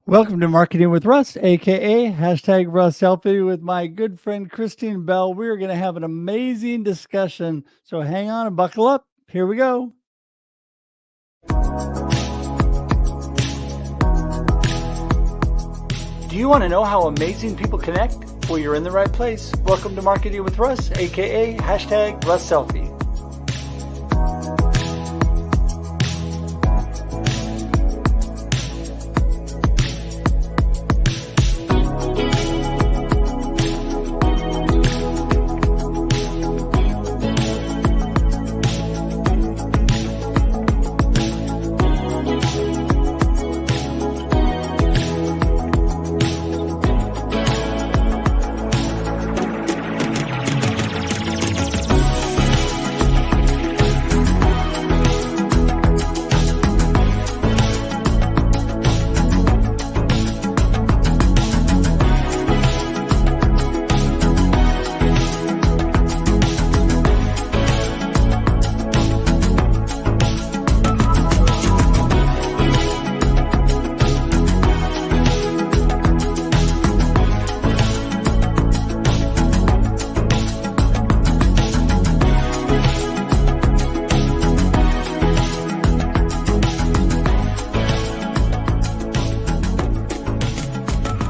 Welcome to Marketing with Russ, aka hashtag Russ Selfie, with my good friend Kristine Bell. We're going to have an amazing discussion. So hang on and buckle up. Here we go. Do you want to know how amazing people connect? Well, you're in the right place. Welcome to Marketing with Russ, aka hashtag Russ Selfie.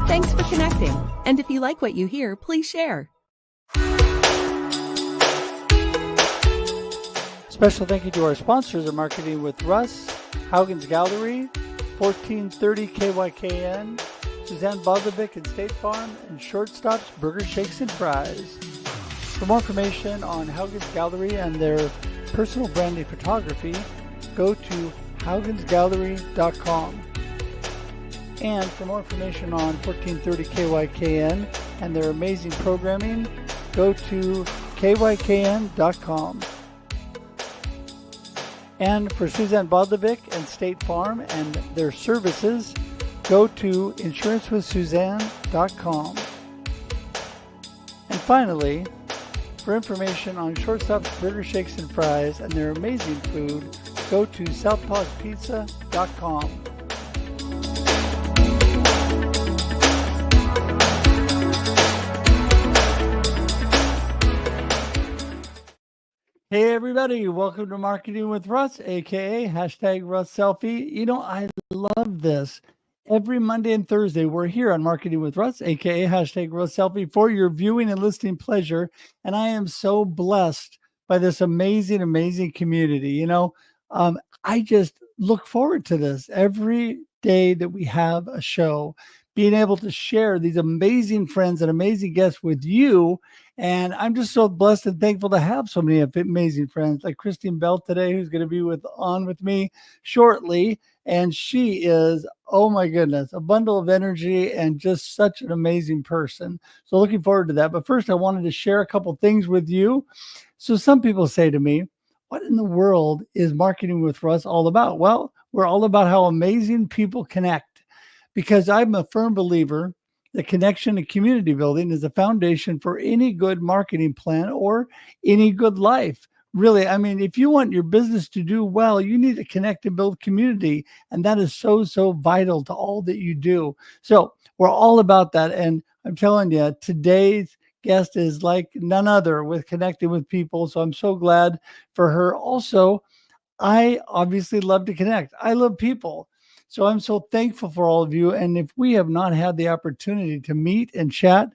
Thanks for connecting. And if you like what you hear, please share. Special thank you to our sponsors of Marketing with Russ, Haugen's Gallery, 1430 KYKN, Suzanne Bozovic and State Farm, and Shortstop's Burger Shakes and Fries. For more information on Haugen's Gallery and their personal branding photography, go to haugensgallery.com. And for more information on 1430 KYKN and their amazing programming, go to kykn.com. And for Suzanne Bozovic and State Farm and their services, go to insurancewithsuzanne.com. And finally, for information on Shortstop's Burger Shakes and Fries and their amazing food, go to southpawspizza.com. Hey everybody, welcome to Marketing with Russ, aka hashtag Russ Selfie. You know, I love this. Every Monday and Thursday, we're here on Marketing with Russ, aka hashtag Russ Selfie, for your viewing and listening pleasure. And I am so blessed by this amazing, amazing community. I just look forward to this every day that we have a show, being able to share these amazing friends and amazing guests with you. And I'm just so blessed and thankful to have so many amazing friends like Kristine Bell today, who's going to be on with me shortly. And she is, oh my goodness, a bundle of energy and just such an amazing person. So looking forward to that. But first, I wanted to share a couple things with you. So some people say to me, what in the world is Marketing with Russ all about? Well, we're all about how amazing people connect, because I'm a firm believer that connection and community building is the foundation for any good marketing plan or any good life. Really, I mean, if you want your business to do well, you need to connect and build community. And that is so, so vital to all that you do. So we're all about that. And I'm telling you, today's guest is like none other with connecting with people. So I'm so glad for her. Also, I obviously love to connect. I love people. So I'm so thankful for all of you. And if we have not had the opportunity to meet and chat,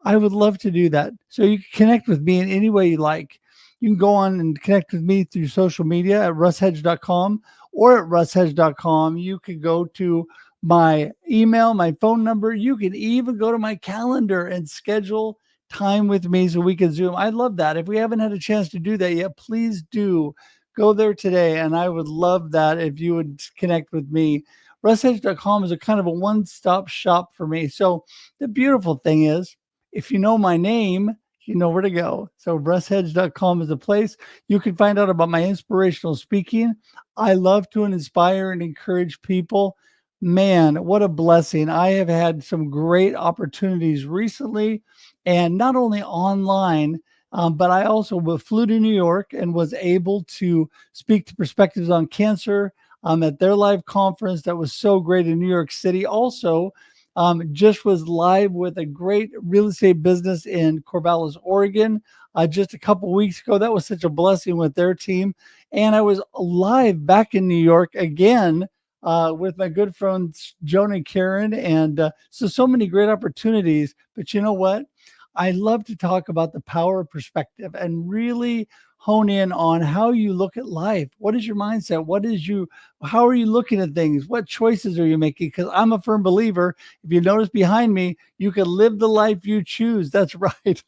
I would love to do that. So you can connect with me in any way you like. You can go on and connect with me through social media at russhedge.com or at russhedge.com. You can go to my email, my phone number. You can even go to my calendar and schedule time with me so we can Zoom. I love that. If we haven't had a chance to do that yet, please do go there today. And I would love that if you would connect with me. russhedge.com is a kind of a one-stop shop for me. So the beautiful thing is, if you know my name, you know where to go. So russhedge.com is a place you can find out about my inspirational speaking. I love to inspire and encourage people. Man, what a blessing. I have had some great opportunities recently, and not only online, but I also flew to New York and was able to speak to perspectives on cancer. at their live conference that was so great in New York City. Also, just was live with a great real estate business in Corvallis, Oregon, just a couple weeks ago. That was such a blessing with their team. And I was live back in New York again with my good friends Joan and Karen. And so many great opportunities. But you know what? I love to talk about the power of perspective and really hone in on how you look at life. What is your mindset? How are you looking at things? What choices are you making? Because I'm a firm believer. If you notice behind me, you can live the life you choose. That's right.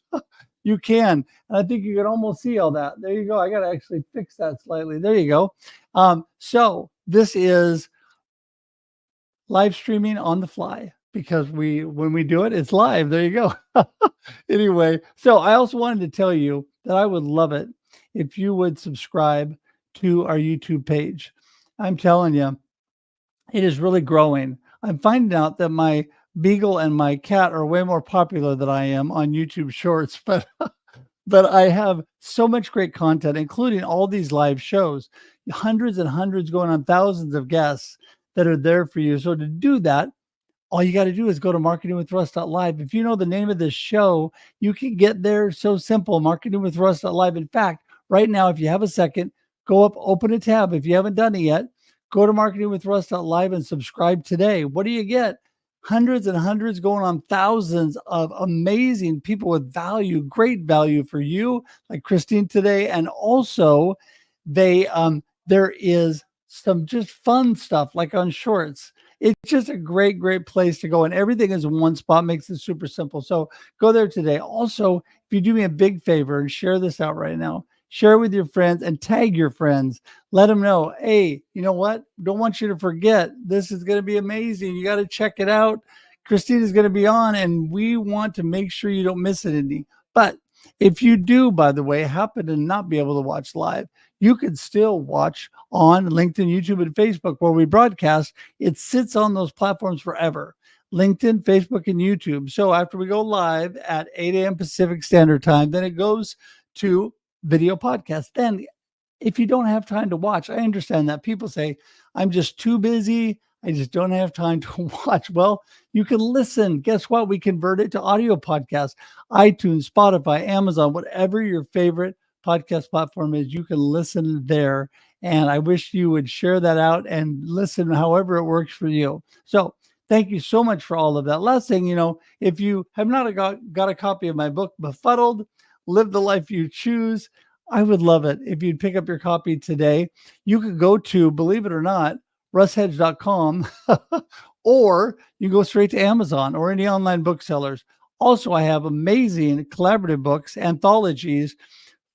You can. And I think you can almost see all that. There you go. I got to actually fix that slightly. There you go. So this is live streaming on the fly because when we do it, it's live. There you go. Anyway, so I also wanted to tell you that I would love it if you would subscribe to our YouTube page. I'm telling you, it is really growing. I'm finding out that my beagle and my cat are way more popular than I am on YouTube Shorts, but I have so much great content, including all these live shows, hundreds and hundreds going on, thousands of guests that are there for you. So to do that, all you got to do is go to marketingwithruss.live. If you know the name of this show, you can get there so simple, marketingwithruss.live. In fact, right now, if you have a second, go up, open a tab. If you haven't done it yet, go to marketingwithruss.live and subscribe today. What do you get? Hundreds and hundreds going on, thousands of amazing people with value, great value for you, like Kristine today. And also there is some just fun stuff like on Shorts. It's just a great, great place to go. And everything is in one spot, makes it super simple. So go there today. Also, if you do me a big favor and share this out right now, share it with your friends and tag your friends. Let them know, hey, you know what? Don't want you to forget. This is going to be amazing. You got to check it out. Kristine is going to be on, and we want to make sure you don't miss it any. But if you do, by the way, happen to not be able to watch live, you can still watch on LinkedIn, YouTube, and Facebook where we broadcast. It sits on those platforms forever. LinkedIn, Facebook, and YouTube. So after we go live at 8 a.m. Pacific Standard Time, then it goes to video podcast. Then if you don't have time to watch, I understand that. People say, I'm just too busy. I just don't have time to watch. Well, you can listen. Guess what? We convert it to audio podcast, iTunes, Spotify, Amazon, whatever your favorite podcast platform is, you can listen there. And I wish you would share that out and listen however it works for you. So thank you so much for all of that. Last thing, if you have not got a copy of my book, Befuddled, Live the Life You Choose, I would love it if you'd pick up your copy today. You could go to, believe it or not, russhedge.com, or you go straight to Amazon or any online booksellers. Also, I have amazing collaborative books, anthologies,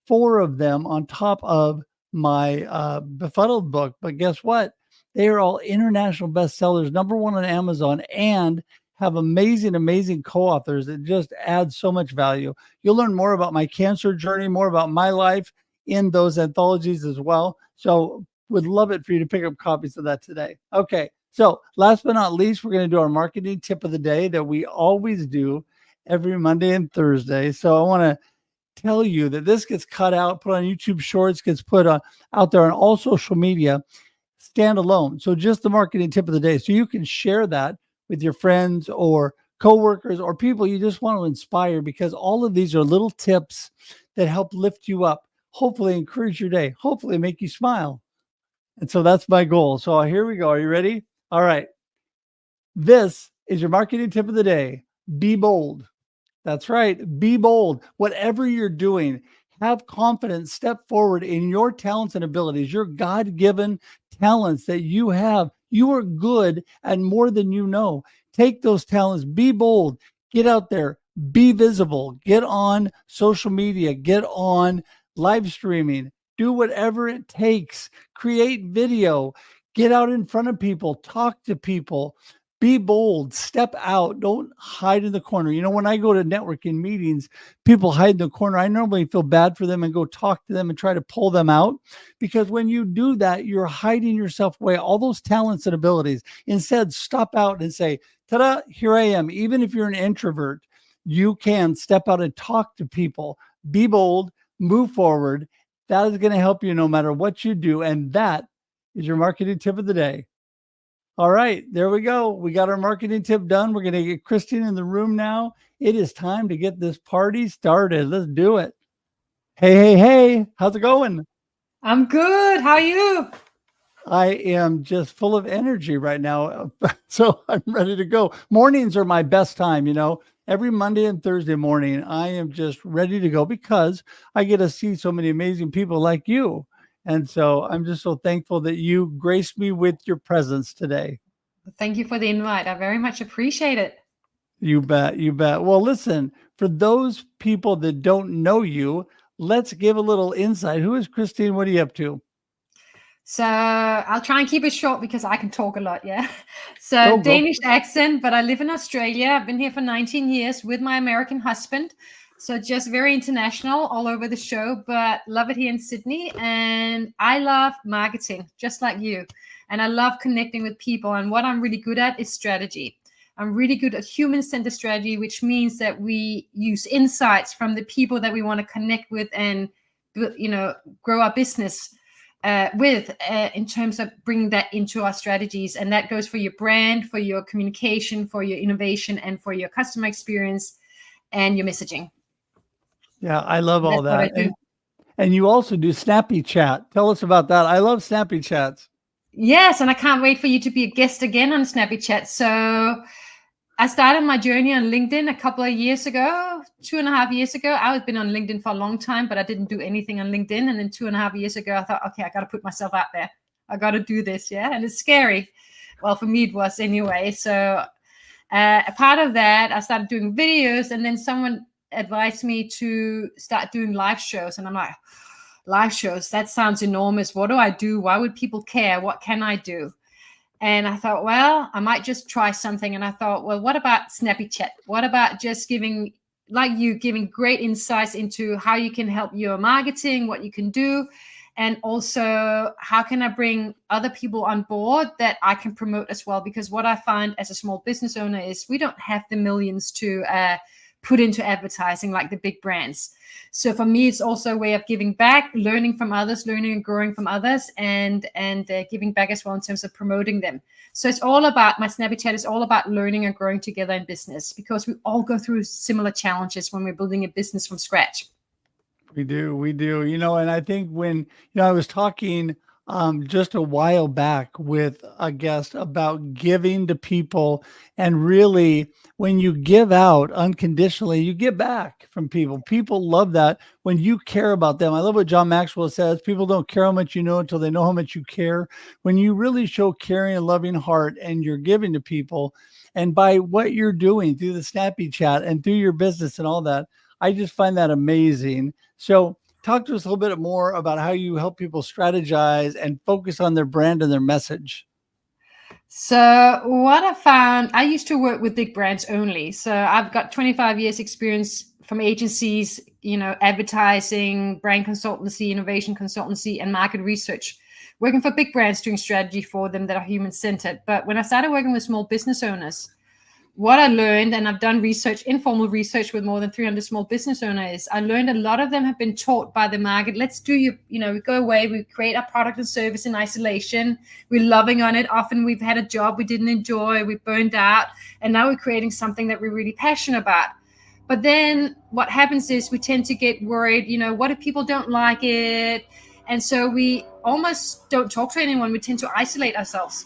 4 of them on top of my Befuddled book. But guess what? They are all international bestsellers, #1 on Amazon, and have amazing, amazing co-authors that just add so much value. You'll learn more about my cancer journey, more about my life in those anthologies as well. So would love it for you to pick up copies of that today. Okay. So last but not least, we're going to do our marketing tip of the day that we always do every Monday and Thursday. So I want to tell you that this gets cut out, put on YouTube Shorts, gets put out there on all social media, standalone. So just the marketing tip of the day. So you can share that with your friends or coworkers or people you just want to inspire, because all of these are little tips that help lift you up, hopefully encourage your day, hopefully make you smile. And so that's my goal. So here we go. Are you ready? All right. This is your marketing tip of the day. Be bold. That's right. Be bold. Whatever you're doing, have confidence. Step forward in your talents and abilities, your God-given talents that you have. You are good at more than you know. Take those talents. Be bold. Get out there. Be visible. Get on social media. Get on live streaming. Do whatever it takes. Create video. Get out in front of people. Talk to people. Be bold, step out, don't hide in the corner. When I go to networking meetings, people hide in the corner. I normally feel bad for them and go talk to them and try to pull them out, because when you do that, you're hiding yourself away, all those talents and abilities. Instead, stop out and say, ta-da, here I am. Even if you're an introvert, you can step out and talk to people. Be bold, move forward. That is going to help you no matter what you do. And that is your marketing tip of the day. All right, there we go. We got our marketing tip done. We're going to get Kristine in the room now. It is time to get this party started. Let's do it. Hey, hey, hey. How's it going? I'm good. How are you? I am just full of energy right now. So I'm ready to go. Mornings are my best time, Every Monday and Thursday morning, I am just ready to go because I get to see so many amazing people like you. And so I'm just so thankful that you graced me with your presence today. Thank you for the invite. I very much appreciate it. You bet. You bet. Well, listen, for those people that don't know you, let's give a little insight. Who is Kristine? What are you up to? So I'll try and keep it short because I can talk a lot. Yeah. So Oh, Danish accent, but I live in Australia. I've been here for 19 years with my American husband. So just very international all over the show, but love it here in Sydney. And I love marketing, just like you. And I love connecting with people. And what I'm really good at is strategy. I'm really good at human-centered strategy, which means that we use insights from the people that we want to connect with and, grow our business in terms of bringing that into our strategies. And that goes for your brand, for your communication, for your innovation, and for your customer experience and your messaging. Yeah, I love all That's what that. I do. And you also do Snappy Chat. Tell us about that. I love Snappy Chats. Yes, and I can't wait for you to be a guest again on Snappy Chat. So I started my journey on LinkedIn a couple of years ago, 2.5 years ago. I had been on LinkedIn for a long time, but I didn't do anything on LinkedIn. And then 2.5 years ago, I thought, okay, I got to put myself out there. I got to do this. Yeah. And it's scary. Well, for me, it was anyway. So a part of that, I started doing videos, and then someone advised me to start doing live shows. And I'm like, live shows, that sounds enormous. What do I do? Why would people care? What can I do? And I thought, well, I might just try something. And I thought, well, what about Snappy Chat? What about just giving great insights into how you can help your marketing, what you can do, and also how can I bring other people on board that I can promote as well? Because what I find as a small business owner is we don't have the millions to put into advertising like the big brands. So for me, it's also a way of giving back, learning from others, learning and growing from others, and giving back as well in terms of promoting them. So it's all about, my Snappy Chat is all about learning and growing together in business, because we all go through similar challenges when we're building a business from scratch. We do. And I think when, I was talking just a while back with a guest about giving to people, and really when you give out unconditionally, you get back from people. People love that when you care about them. I love what John Maxwell says. People don't care how much you know until they know how much you care. When you really show caring and loving heart and you're giving to people, and by what you're doing through the Snappy Chat and through your business and all that, I just find that amazing. So talk to us a little bit more about how you help people strategize and focus on their brand and their message. So what I found, I used to work with big brands only. So I've got 25 years experience from agencies, advertising, brand consultancy, innovation consultancy, and market research, working for big brands, doing strategy for them that are human-centered. But when I started working with small business owners, what I learned, and I've done research, informal research with more than 300 small business owners, I learned a lot of them have been taught by the market. Let's do we go away, we create our product and service in isolation. We're loving on it. Often we've had a job we didn't enjoy, we burned out, and now we're creating something that we're really passionate about. But then what happens is we tend to get worried, what if people don't like it? And so we almost don't talk to anyone. We tend to isolate ourselves.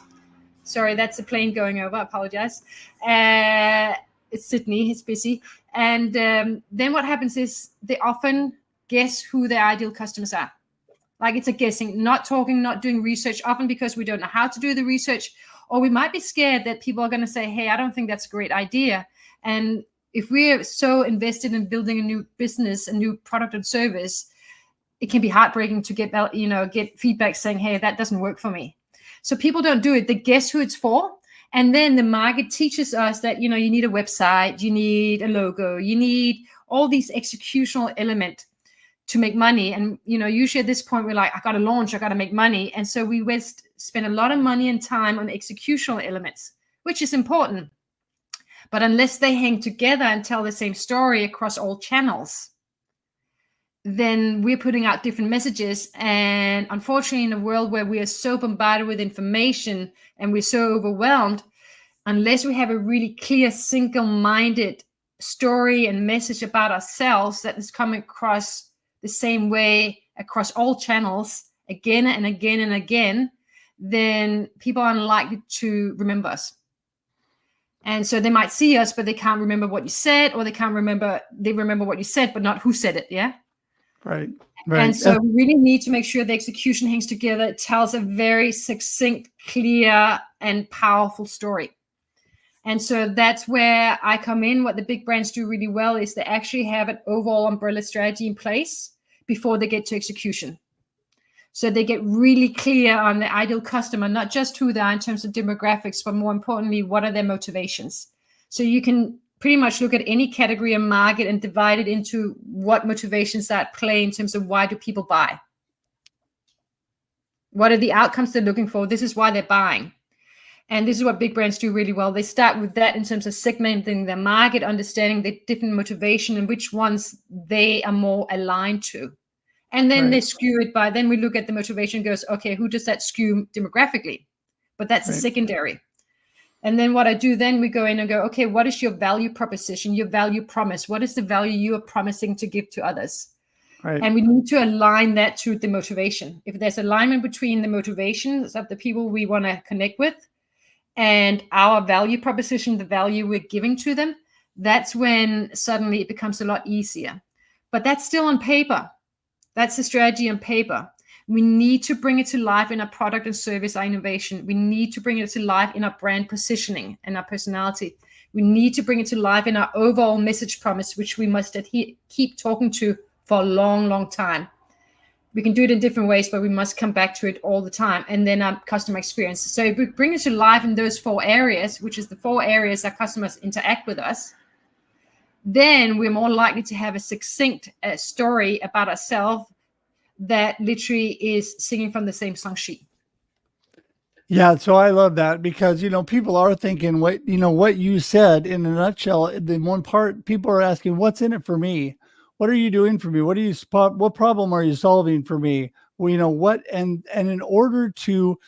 Sorry, that's a plane going over. I apologize. It's Sydney. It's busy. And then what happens is they often guess who their ideal customers are. Like, it's a guessing, not talking, not doing research, often because we don't know how to do the research, or we might be scared that people are going to say, hey, I don't think that's a great idea. And if we're so invested in building a new business, a new product and service, it can be heartbreaking to get feedback saying, hey, that doesn't work for me. So people don't do it. They guess who it's for. And then the market teaches us that, you need a website, you need a logo, you need all these executional elements to make money. And, usually at this point, we're like, I got to launch, I got to make money. And so we spend a lot of money and time on executional elements, which is important. But unless they hang together and tell the same story across all channels, then we're putting out different messages. And unfortunately, in a world where we are so bombarded with information and we're so overwhelmed, unless we have a really clear, single-minded story and message about ourselves that is coming across the same way across all channels again and again and again, then people are unlikely to remember us. And so they might see us, but they can't remember what you said, or they remember what you said, but not who said it. Yeah. Right. And so we really need to make sure the execution hangs together. It tells a very succinct, clear, and powerful story. And so that's where I come in. What the big brands do really well is they actually have an overall umbrella strategy in place before they get to execution. So they get really clear on the ideal customer, not just who they are in terms of demographics, but more importantly, what are their motivations? So you can pretty much look at any category and market and divide it into what motivations are at play in terms of why do people buy? What are the outcomes they're looking for? This is why they're buying. And this is what big brands do really well. They start with that in terms of segmenting their market, understanding the different motivation and which ones they are more aligned to. And then they skew it by, then we look at the motivation and goes, okay, who does that skew demographically? But that's a secondary. And then what I do then, we go in and go, okay, what is your value proposition, your value promise? What is the value you are promising to give to others? Right. And we need to align that to the motivation. If there's alignment between the motivations of the people we want to connect with and our value proposition, the value we're giving to them, that's when suddenly it becomes a lot easier. But that's still on paper. That's the strategy on paper. We need to bring it to life in our product and service, our innovation. We need to bring it to life in our brand positioning and our personality. We need to bring it to life in our overall message promise, which we must keep talking to for a long, long time. We can do it in different ways, but we must come back to it all the time. And then our customer experience. So if we bring it to life in those 4 areas, which is the 4 areas our customers interact with us, then we're more likely to have a succinct story about ourselves that literally is singing from the same song sheet. Yeah, so I love that because, people are thinking what you said in a nutshell. The one part, people are asking, what's in it for me? What are you doing for me? What problem are you solving for me? Well, what, and in order to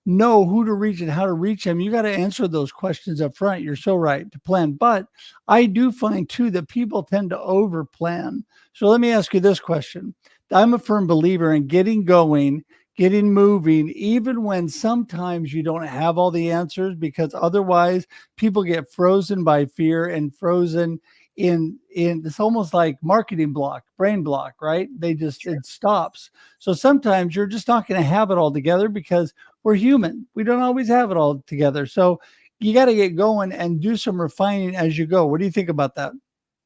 know who to reach and how to reach them, you got to answer those questions up front. You're so right to plan. But I do find too that people tend to over plan. So let me ask you this question. I'm a firm believer in getting going, getting moving, even when sometimes you don't have all the answers, because otherwise people get frozen by fear and frozen in it's almost like marketing block, brain block, right? It stops. So sometimes you're just not going to have it all together because we're human. We don't always have it all together. So you got to get going and do some refining as you go. What do you think about that?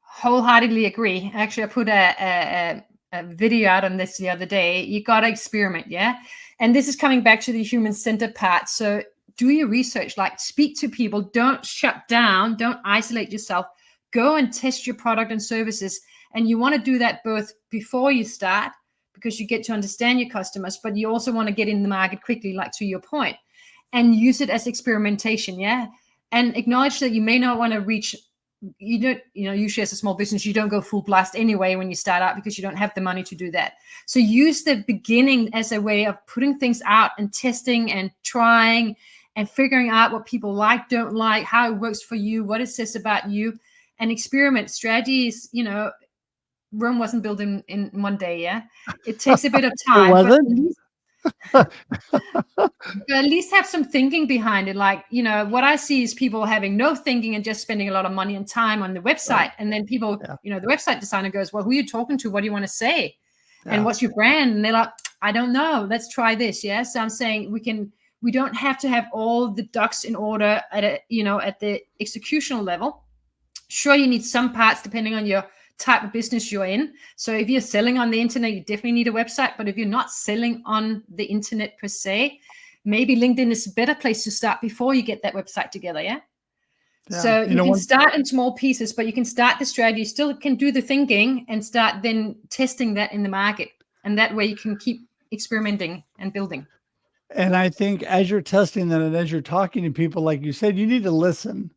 Wholeheartedly agree. Actually, I put a video out on this the other day. You got to experiment. Yeah. And this is coming back to the human-centered part. So do your research, like speak to people, don't shut down, don't isolate yourself, go and test your product and services. And you want to do that both before you start, because you get to understand your customers, but you also want to get in the market quickly, like to your point, and use it as experimentation. Yeah. And acknowledge that you may not want to reach, usually as a small business, you don't go full blast anyway when you start out because you don't have the money to do that. So use the beginning as a way of putting things out and testing and trying and figuring out what people like, don't like, how it works for you, what it says about you, and experiment. Strategies, Rome wasn't built in one day. Yeah. It takes a bit of time. It wasn't? But at least have some thinking behind it. Like, what I see is people having no thinking and just spending a lot of money and time on the website. Right. And then people, the website designer goes, well, who are you talking to? What do you want to say? Yeah. And what's your brand? And they're like, I don't know. Let's try this. Yeah. So I'm saying we don't have to have all the ducks in order at the executional level. Sure, you need some parts depending on your type of business you're in. So if you're selling on the internet, you definitely need a website. But if you're not selling on the internet per se, maybe LinkedIn is a better place to start before you get that website together. Yeah. So you can start in small pieces, but you can start the strategy. You still can do the thinking and start then testing that in the market. And that way you can keep experimenting and building. And I think as you're testing that and as you're talking to people, like you said, you need to listen.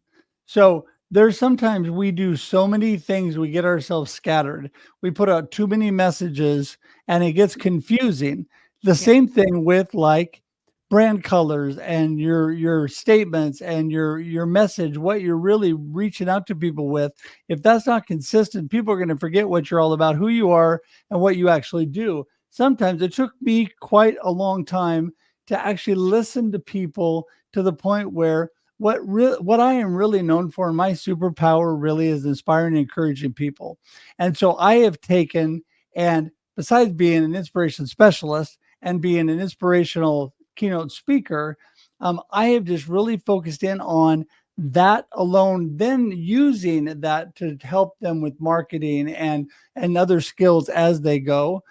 So there's sometimes we do so many things, we get ourselves scattered. We put out too many messages and it gets confusing. The Yeah. same thing with like brand colors and your statements and your message, what you're really reaching out to people with. If that's not consistent, people are going to forget what you're all about, who you are and what you actually do. Sometimes it took me quite a long time to actually listen to people to the point where what I am really known for, my superpower really is inspiring and encouraging people. And so I have taken, and besides being an inspiration specialist and being an inspirational keynote speaker, I have just really focused in on that alone, then using that to help them with marketing and other skills as they go.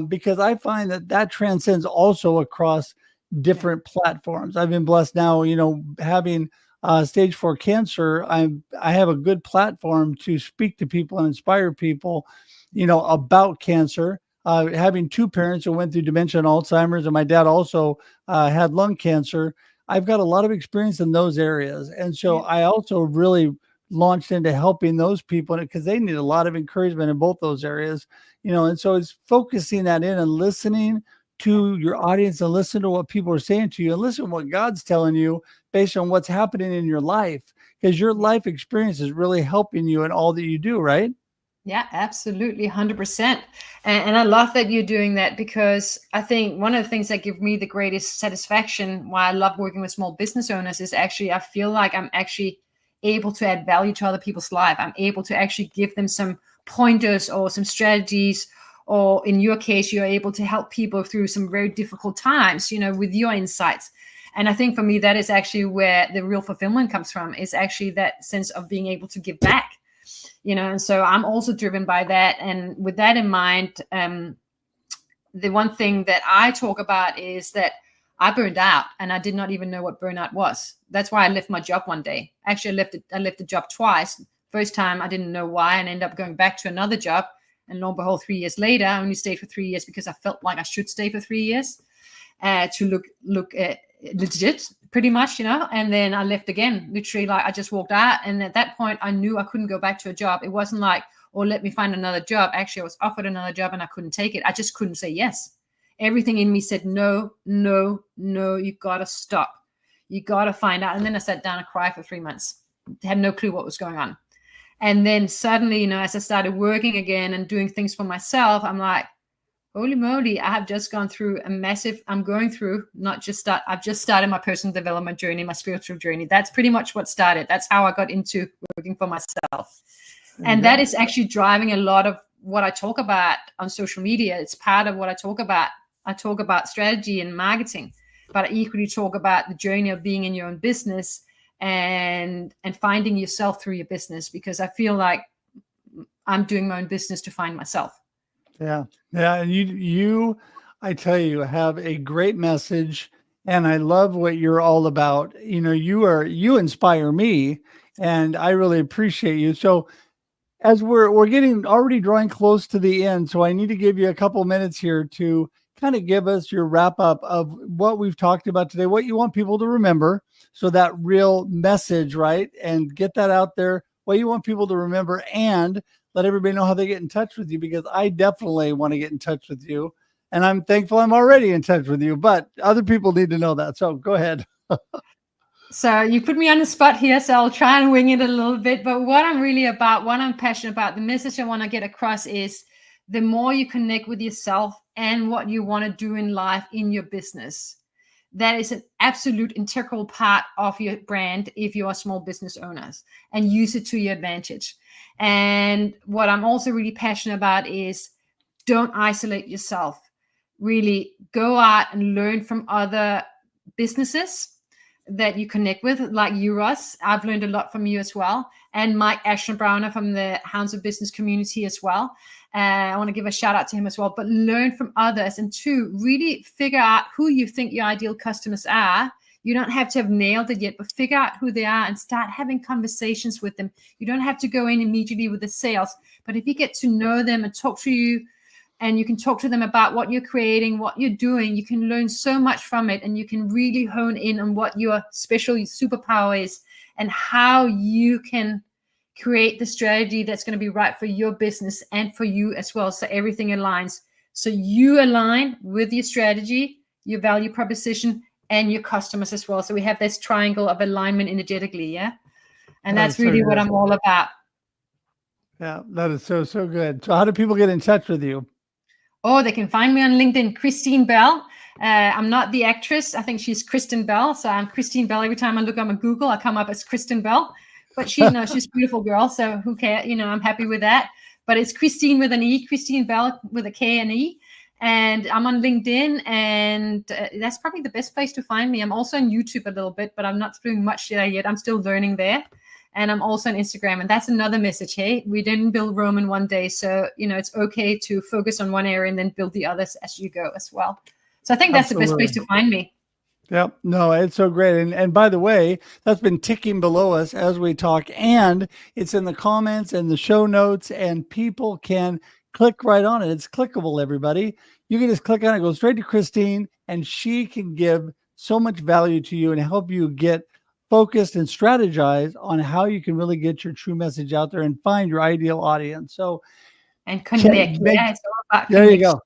Because I find that that transcends also across different platforms. I've been blessed now, having stage 4 cancer. I have a good platform to speak to people and inspire people, about cancer. Having two parents who went through dementia and Alzheimer's, and my dad also had lung cancer. I've got a lot of experience in those areas, and so I also really launched into helping those people because they need a lot of encouragement in both those areas. And so it's focusing that in and listening to your audience and listen to what people are saying to you and listen to what God's telling you based on what's happening in your life, because your life experience is really helping you in all that you do, right? Yeah, absolutely, 100%. And I love that you're doing that, because I think one of the things that give me the greatest satisfaction, why I love working with small business owners, is actually I feel like I'm actually able to add value to other people's life. I'm able to actually give them some pointers or some strategies, or in your case, you're able to help people through some very difficult times, with your insights. And I think for me, that is actually where the real fulfillment comes from, is actually that sense of being able to give back. And so I'm also driven by that. And with that in mind, the one thing that I talk about is that I burned out and I did not even know what burnout was. That's why I left my job one day. Actually, I left the job twice. First time, I didn't know why, and ended up going back to another job. And lo and behold, 3 years later, I only stayed for 3 years because I felt like I should stay for 3 years to look legit, pretty much, and then I left again, literally, like I just walked out. And at that point I knew I couldn't go back to a job. It wasn't like, oh, let me find another job. Actually, I was offered another job and I couldn't take it. I just couldn't say yes. Everything in me said no, no, no, you gotta stop, you gotta find out. And then I sat down and cried for 3 months. Had no clue what was going on. And then suddenly, as I started working again and doing things for myself, I'm like, holy moly, I have just gone through I've just started my personal development journey, my spiritual journey. That's pretty much what started. That's how I got into working for myself. And that is actually driving a lot of what I talk about on social media. It's part of what I talk about. I talk about strategy and marketing, but I equally talk about the journey of being in your own business and finding yourself through your business, because I feel like I'm doing my own business to find myself. Yeah. Yeah. And you, I tell you, have a great message, and I love what you're all about. You inspire me, and I really appreciate you. So as we're getting already drawing close to the end, so I need to give you a couple minutes here to kind of give us your wrap up of what we've talked about today, what you want people to remember. So that real message, right? And get that out there, what you want people to remember, and let everybody know how they get in touch with you, because I definitely want to get in touch with you. And I'm thankful I'm already in touch with you, but other people need to know that. So go ahead. So you put me on the spot here, so I'll try and wing it a little bit. But what I'm really about, what I'm passionate about, the message I want to get across is the more you connect with yourself and what you want to do in life, in your business, that is an absolute integral part of your brand if you are small business owners, and use it to your advantage. And what I'm also really passionate about is don't isolate yourself. Really go out and learn from other businesses that you connect with, like you, Russ. I've learned a lot from you as well. And Mike Ashton-Browner from the Hounds of Business community as well. I want to give a shout out to him as well. But learn from others. And two, really figure out who you think your ideal customers are. You don't have to have nailed it yet, but figure out who they are and start having conversations with them. You don't have to go in immediately with the sales. But if you get to know them and talk to you, and you can talk to them about what you're creating, what you're doing, you can learn so much from it, and you can really hone in on what your special superpower is and how you can create the strategy that's going to be right for your business and for you as well. So everything aligns. So you align with your strategy, your value proposition, and your customers as well. So we have this triangle of alignment energetically. Yeah. And that's really what I'm all about. Yeah, that is so good. So how do people get in touch with you? Oh, they can find me on LinkedIn, Kristine Bell. I'm not the actress. I think she's Kristine Bell. So I'm Kristine Bell. Every time I look on Google, I come up as Kristine Bell. But she's a beautiful girl. So who cares? I'm happy with that. But it's Kristine with an E, Kristine Bell with a K and E. And I'm on LinkedIn. And that's probably the best place to find me. I'm also on YouTube a little bit, but I'm not doing much there yet. I'm still learning there. And I'm also on Instagram. And that's another message. Hey, we didn't build Rome in one day. So, it's okay to focus on one area and then build the others as you go as well. So I think that's the best place to find me. Yep. No, it's so great. And by the way, that's been ticking below us as we talk. And it's in the comments and the show notes. And people can click right on it. It's clickable, everybody. You can just click on it, go straight to Kristine, and she can give so much value to you and help you get focused and strategize on how you can really get your true message out there and find your ideal audience. So, and connect. It's all about there you go.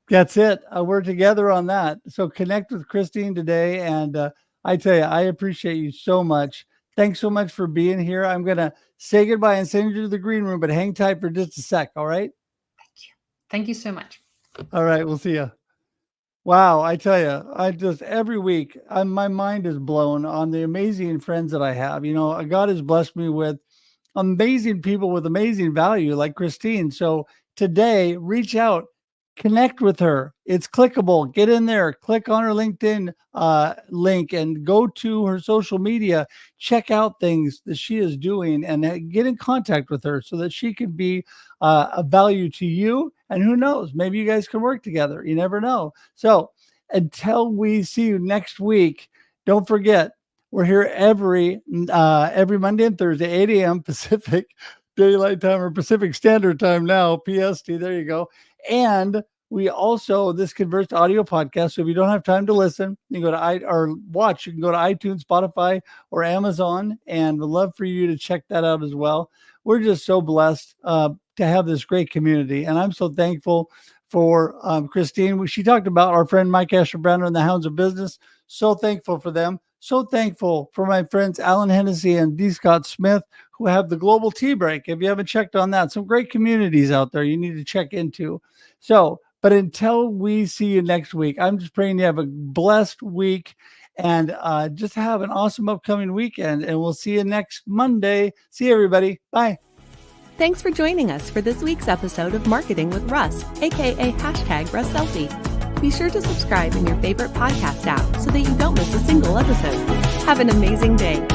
That's it. We're together on that. So connect with Kristine today. And I tell you, I appreciate you so much. Thanks so much for being here. I'm going to say goodbye and send you to the green room, but hang tight for just a sec. All right. Thank you. Thank you so much. All right. We'll see you. Wow, I tell you, every week, my mind is blown on the amazing friends that I have. God has blessed me with amazing people with amazing value like Kristine. So today, reach out, connect with her. It's clickable. Get in there, click on her LinkedIn link and go to her social media, check out things that she is doing and get in contact with her so that she can be a value to you. And who knows, maybe you guys can work together. You never know. So until we see you next week, don't forget, we're here every Monday and Thursday, 8 a.m. Pacific Daylight Time or Pacific Standard Time now, PST. There you go. And we also, this converts to audio podcast. So if you don't have time to listen, you can go to watch. You can go to iTunes, Spotify, or Amazon. And we'd love for you to check that out as well. We're just so blessed to have this great community. And I'm so thankful for Kristine. She talked about our friend Mike Asher-Browner and the Hounds of Business. So thankful for them. So thankful for my friends Alan Hennessy and D. Scott Smith, who have the Global Tea Break. If you haven't checked on that, some great communities out there you need to check into. So, but until we see you next week, I'm just praying you have a blessed week and just have an awesome upcoming weekend. And we'll see you next Monday. See you, everybody. Bye. Thanks for joining us for this week's episode of Marketing with Russ, aka #RussSelfie. Be sure to subscribe in your favorite podcast app so that you don't miss a single episode. Have an amazing day.